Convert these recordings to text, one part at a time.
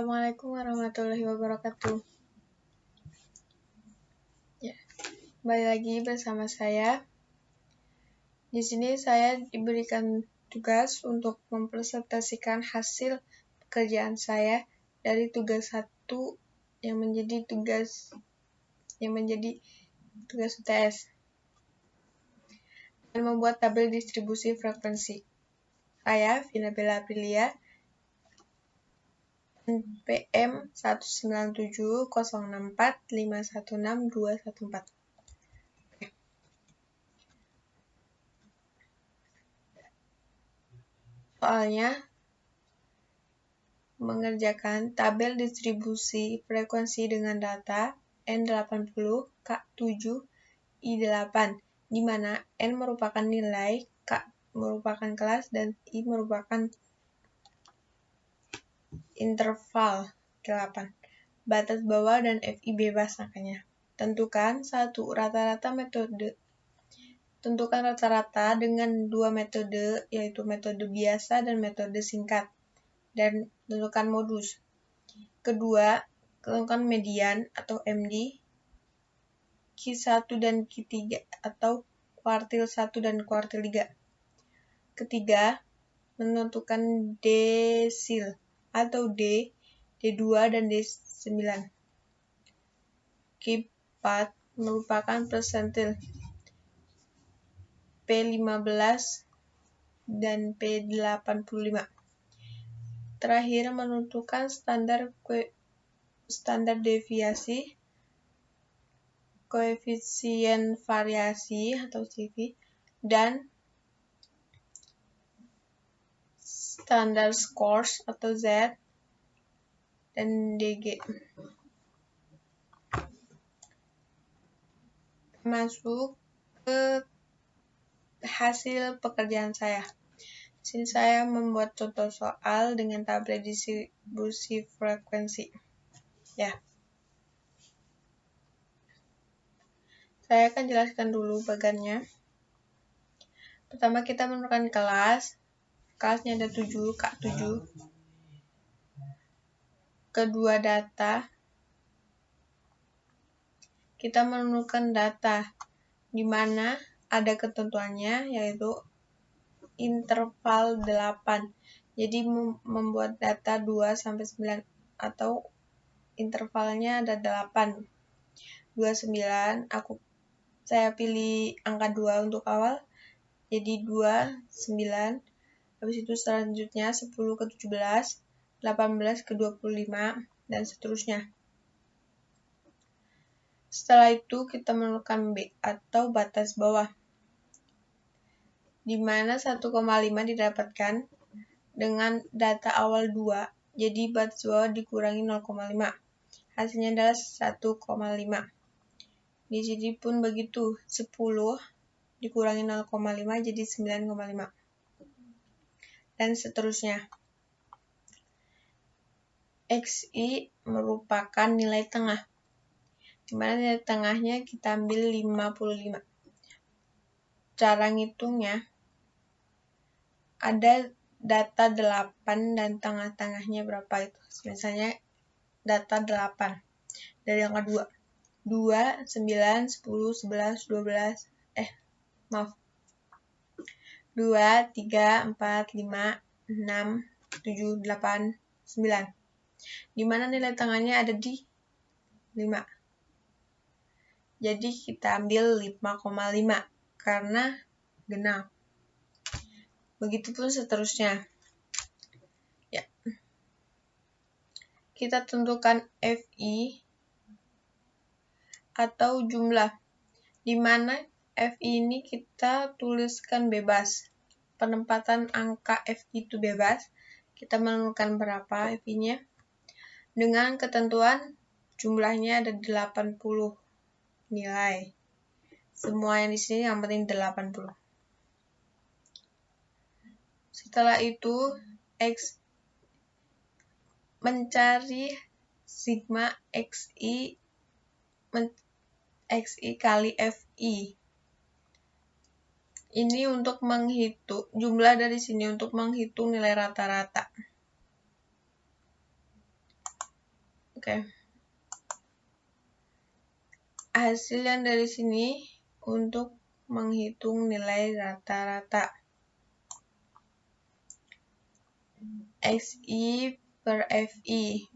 Assalamualaikum warahmatullahi wabarakatuh. Ya, kembali lagi bersama saya. Di sini saya diberikan tugas untuk mempresentasikan hasil pekerjaan saya dari tugas 1 yang menjadi tugas UTS dan membuat tabel distribusi frekuensi. Saya Vina Bella Aprilia, NPM 1970645162214. Soalnya mengerjakan tabel distribusi frekuensi dengan data N80, K7, I8, di mana N merupakan nilai, K merupakan kelas, dan I merupakan interval 8. Batas bawah dan FI bebas angkanya. Tentukan rata-rata dengan 2 metode, yaitu metode biasa dan metode singkat. Dan tentukan modus. Kedua, tentukan median atau MD, Q1 dan Q3 atau kuartil 1 dan kuartil 3. Ketiga, menentukan desil atau D, D2 dan D9. Q4 merupakan persentil P15 dan P85. Terakhir, menentukan standar deviasi, koefisien variasi atau CV, dan standar scores atau Z dan DG. Masuk ke hasil pekerjaan saya. Di sini saya membuat contoh soal dengan tabel distribusi frekuensi. Ya. Saya akan jelaskan dulu bagannya. Pertama kita menemukan kelas. Kelasnya ada 7, K7. Kedua data. Kita menemukan data di mana ada ketentuannya yaitu interval 8. Jadi membuat data 2 sampai 9 atau intervalnya ada 8. 29 saya pilih angka 2 untuk awal. Jadi 2, 9. Habis itu selanjutnya 10 ke 17, 18 ke 25 dan seterusnya. Setelah itu kita menemukan B atau batas bawah, di mana 1,5 didapatkan dengan data awal 2, jadi batas bawah dikurangi 0,5. Hasilnya adalah 1,5. Di sini pun begitu, 10 dikurangi 0,5 jadi 9,5. Dan seterusnya. XI merupakan nilai tengah, di mana nilai tengahnya kita ambil 55. Cara ngitungnya, ada data 8 dan tengah-tengahnya berapa itu. Misalnya data 8 dari angka 2. 2, 9, 10, 11, 12, 2, 3, 4, 5, 6, 7, 8, 9. Di mana nilai tengahnya ada di 5. Jadi kita ambil 5,5 karena genap. Begitupun seterusnya. Ya. Kita tentukan FI atau jumlah, di mana FI ini kita tuliskan bebas. Penempatan angka FI itu bebas. Kita menentukan berapa FI-nya. Dengan ketentuan jumlahnya ada 80 nilai. Semua yang di sini yang penting 80. Setelah itu mencari sigma XI kali FI. Ini untuk menghitung jumlah dari sini untuk menghitung nilai rata-rata. Oke. Hasil yang dari sini untuk menghitung nilai rata-rata. XI per FI.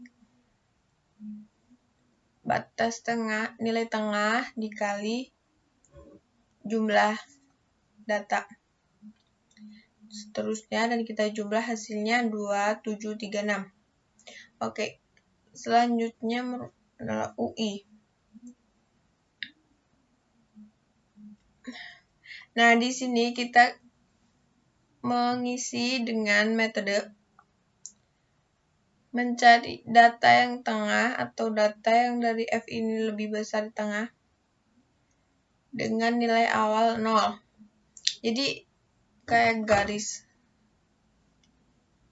Batas tengah, nilai tengah dikali jumlah data. Seterusnya, dan kita jumlah hasilnya 2736. Oke, selanjutnya adalah UI. Nah, di sini kita mengisi dengan metode mencari data yang tengah atau data yang dari F ini lebih besar di tengah dengan nilai awal 0. Jadi kayak garis,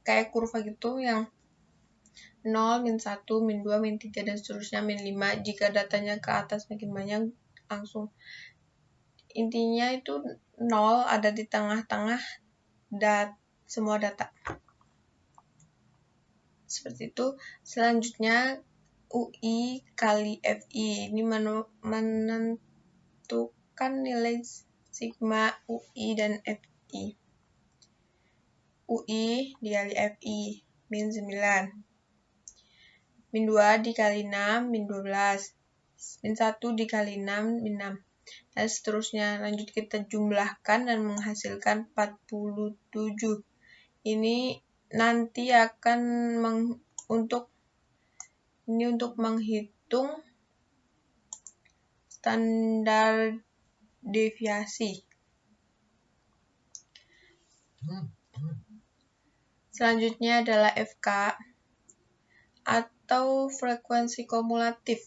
kayak kurva gitu yang 0, min 1, min 2, min 3, dan seterusnya, min 5. Jika datanya ke atas makin banyak, langsung. Intinya itu 0 ada di tengah-tengah semua data. Seperti itu. Selanjutnya, UI kali FI. Ini menentukan nilai sigma UI dan FI. UI dikali FI, min 9. Min 2 dikali 6, min 12. Min 1 dikali 6, min 6. Dan seterusnya. Lanjut kita jumlahkan dan menghasilkan 47. Ini nanti akan untuk menghitung standar deviasi. Selanjutnya adalah FK atau frekuensi kumulatif,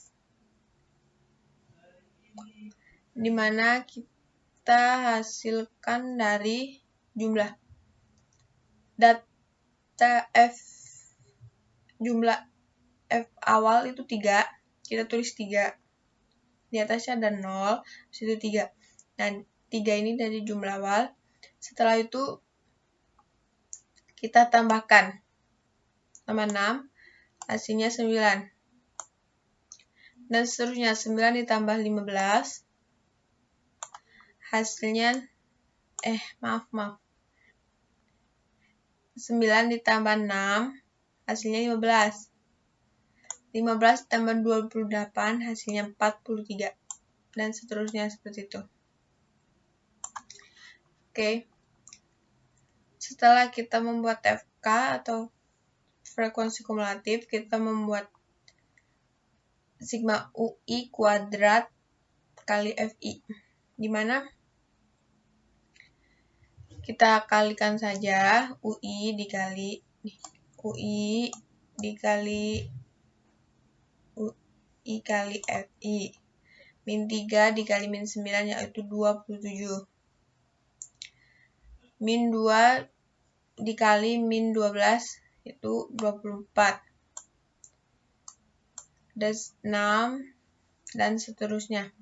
di mana kita hasilkan dari jumlah data jumlah F awal itu 3, kita tulis 3. Di atasnya ada 0, situ 3. Dan 3 ini dari jumlah awal. Setelah itu kita tambahkan sama 6, hasilnya 9. Dan seterusnya, 9 ditambah 15, hasilnya, 9 ditambah 6, hasilnya 15. 15 ditambah 28, hasilnya 43. Dan seterusnya seperti itu. Oke. Setelah kita membuat FK atau frekuensi kumulatif, kita membuat sigma UI kuadrat kali FI. Di mana kita kalikan saja UI dikali FI. Min 3 dikali min 9 yaitu 27. Min 2 dikali min 12 itu 24. Dan 6 dan seterusnya.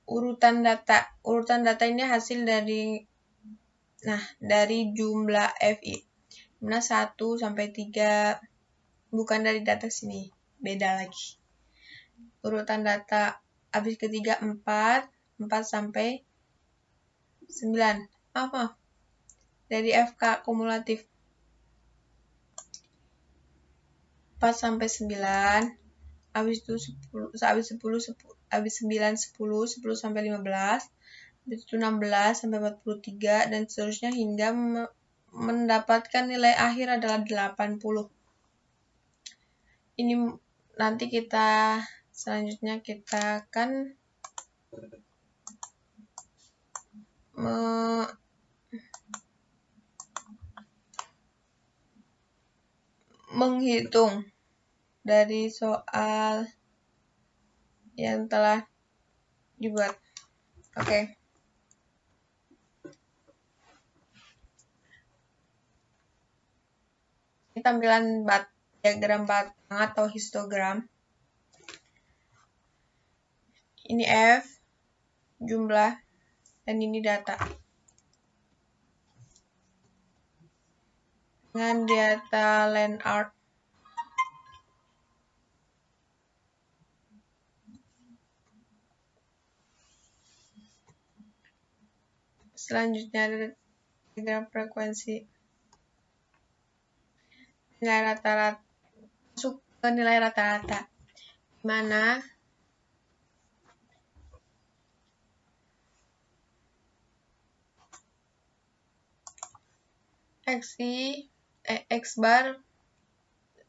Urutan data ini hasil dari jumlah FI. Dimana 1 sampai 3 bukan dari data sini, beda lagi. Urutan data habis ketiga 4 sampai 9. Maaf. Dari FK kumulatif 4 sampai 9, habis itu 10, habis 9 10 sampai 15, habis itu 16 sampai 43 dan seterusnya hingga mendapatkan nilai akhir adalah 80. Ini nanti selanjutnya kita akan menghitung dari soal yang telah dibuat. Oke. Ini tampilan diagram batang atau histogram. Ini F, jumlah, dan ini data. Dengan data land art. Selanjutnya ada diagram frekuensi. Nilai rata-rata, masuk ke nilai rata-rata, mana X bar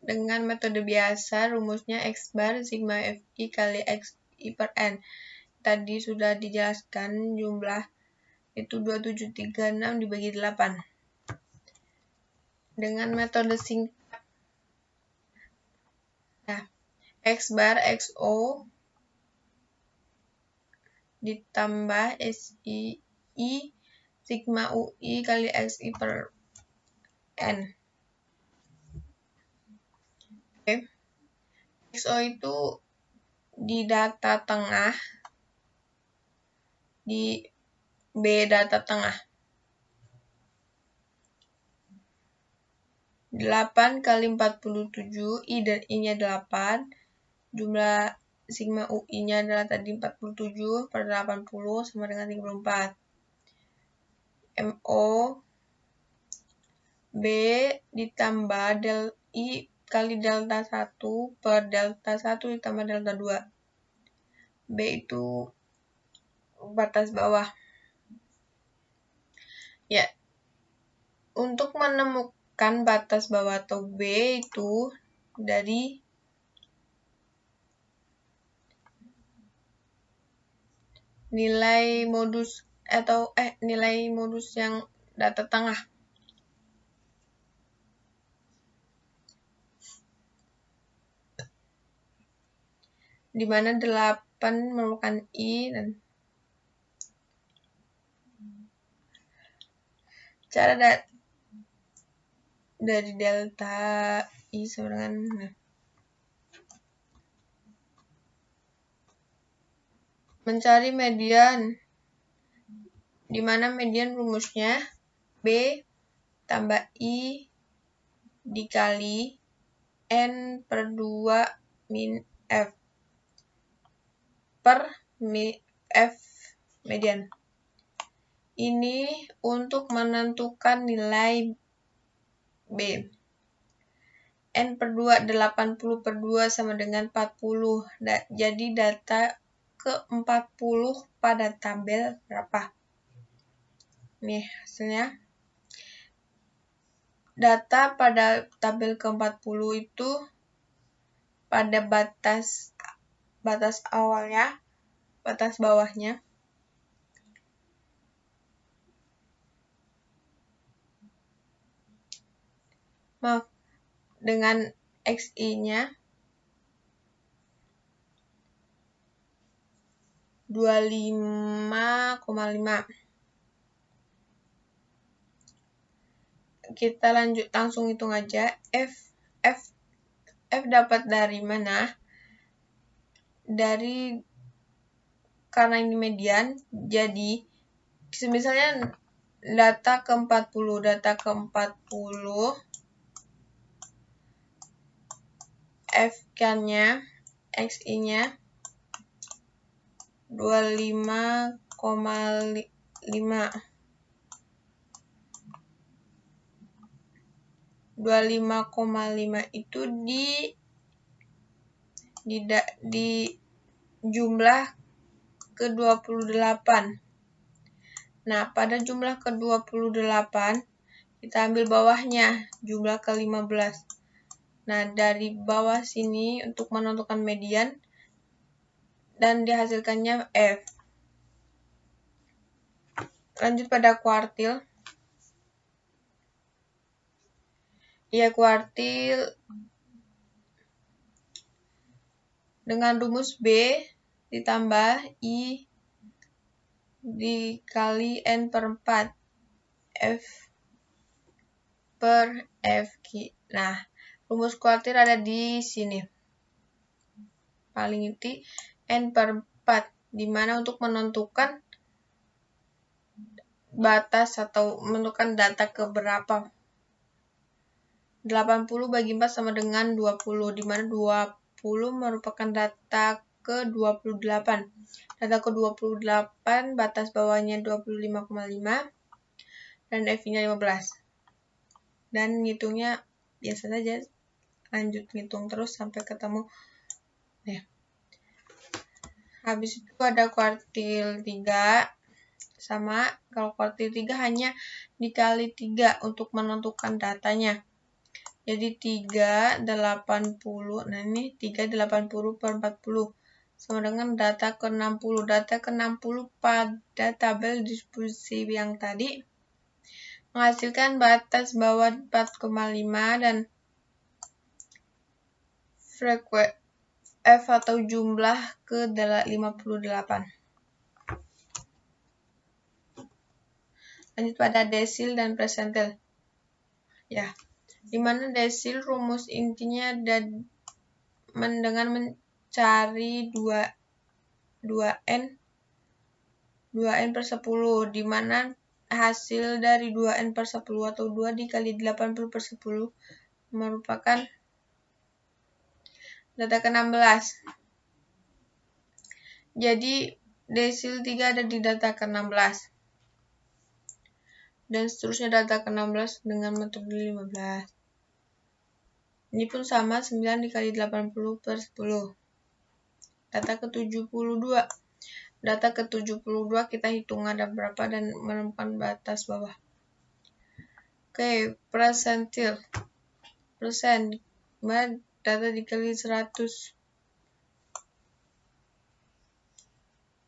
dengan metode biasa, rumusnya X bar sigma Fi kali Xi per N. Tadi sudah dijelaskan, jumlah itu 2736 dibagi 8. Dengan metode singkat, nah, X bar XO ditambah SI sigma UI kali Xi per N. Oke. XO itu di data tengah, di B data tengah. 8 kali 47, I dan I-nya 8, jumlah sigma UI-nya adalah tadi 47 per 80 sama dengan 34. MO B ditambah del I kali delta 1 per delta 1 ditambah delta 2. B itu batas bawah. Ya, untuk menemukan batas bawah atau B itu dari nilai modus atau nilai modus yang data tengah. Di mana 8 merupakan I dan cara dari delta I sama dengan mencari median, di mana median rumusnya B tambah I dikali N per 2 min F per F median. Ini untuk menentukan nilai B. N per 2, 80 per 2 sama dengan 40. Jadi data ke-40 pada tabel berapa? Nih hasilnya. Data pada tabel ke-40 itu pada batas awalnya, batas bawahnya. Maaf, dengan XI-nya 25,5. Kita lanjut langsung hitung aja. F dapat dari mana? Karena ini median, jadi misalnya data ke-40 F-nya XI-nya 25,5. 25,5 itu di jumlah ke-28. Nah, pada jumlah ke-28 kita ambil bawahnya, jumlah ke-15. Nah, dari bawah sini untuk menentukan median dan dihasilkannya F. Lanjut pada kuartil. Ya, kuartil dengan rumus B ditambah I dikali N per 4 F per FQ. Nah, rumus kuartil ada di sini. Paling inti N per 4, di mana untuk menentukan batas atau menentukan data ke berapa. 80 bagi 4 sama dengan 20, di mana 20 merupakan data ke-28. Data ke-28 batas bawahnya 25,5 dan FI-nya 15. Dan ngitungnya biasa saja, lanjut ngitung terus sampai ketemu. Nah, habis itu ada kuartil 3. Sama, kalau kuartil 3 hanya dikali 3 untuk menentukan datanya. Jadi 380. Nah, ini 380 per 40 sama dengan data ke-60. Data ke-60 pada tabel distribusi yang tadi menghasilkan batas bawah 4,5 dan F atau jumlah ke 58. Lanjut pada desil dan persentil. Ya, dimana desil rumus intinya dengan mencari 2n per 10, dimana hasil dari 2n per 10 atau 2 dikali 80 per 10 merupakan data ke-16. Jadi desil 3 ada di data ke-16. Dan seterusnya data ke-16 dengan metode 15. Ini pun sama, 9 dikali 80 per 10. Data ke-72. Data ke-72 kita hitung ada berapa dan menemukan batas bawah. Oke, persentil. Persen, data dikali 100.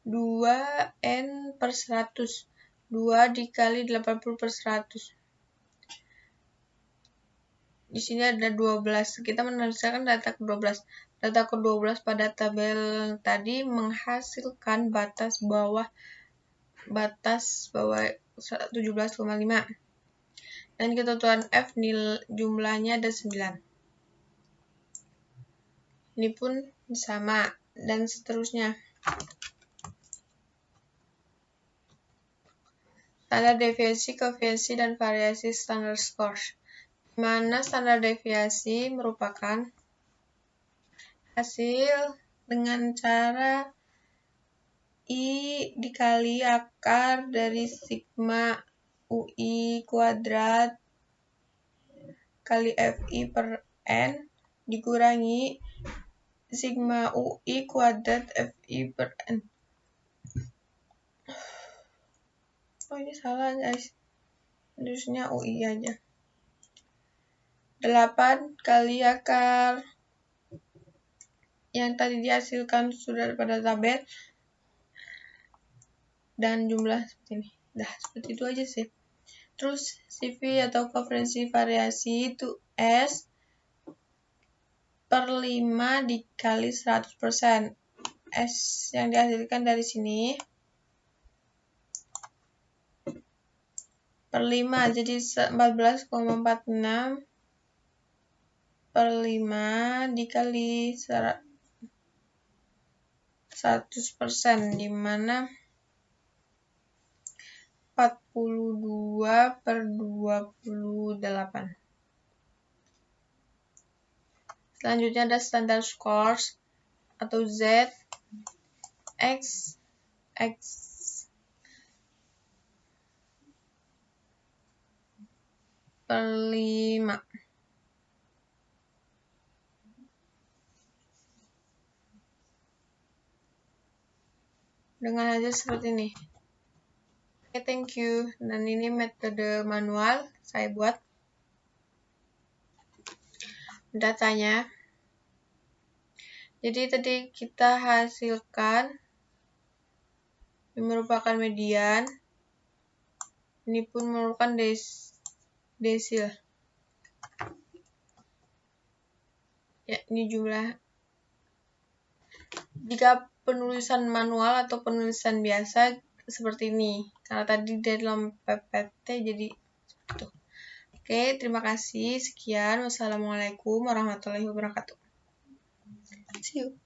2n per 100. 2 dikali 80 per 100. Di sini ada 12. Kita menuliskan data ke-12. Data ke-12 pada tabel tadi menghasilkan batas bawah 17,5. Dan ketentuan F jumlahnya ada 9. Ini pun sama dan seterusnya. Standar deviasi, koefisien, dan variasi standar scores. Mana standar deviasi merupakan hasil dengan cara I dikali akar dari sigma UI kuadrat kali FI per N dikurangi sigma UI kuadrat FI per N. Oh, ini salah guys, harusnya UI aja. 8 kali akar yang tadi dihasilkan sudah pada tabel dan jumlah seperti ini. Dah, seperti itu aja sih. Terus CV atau koefisien variasi itu S per 5 dikali 100%. S yang dihasilkan dari sini per 5, jadi 14,46 per 5 dikali 100%, dimana 42 per 28. Selanjutnya ada standar scores atau Z X per 5. Dengan hasil seperti ini. Oke, thank you. Dan ini metode manual saya buat datanya. Jadi tadi kita hasilkan ini merupakan median. Ini pun merupakan desil. Ya, ini jumlah. Jika penulisan manual atau penulisan biasa seperti ini, karena tadi dalam PPT jadi itu. Oke, terima kasih. Sekian. Wassalamualaikum warahmatullahi wabarakatuh. See you.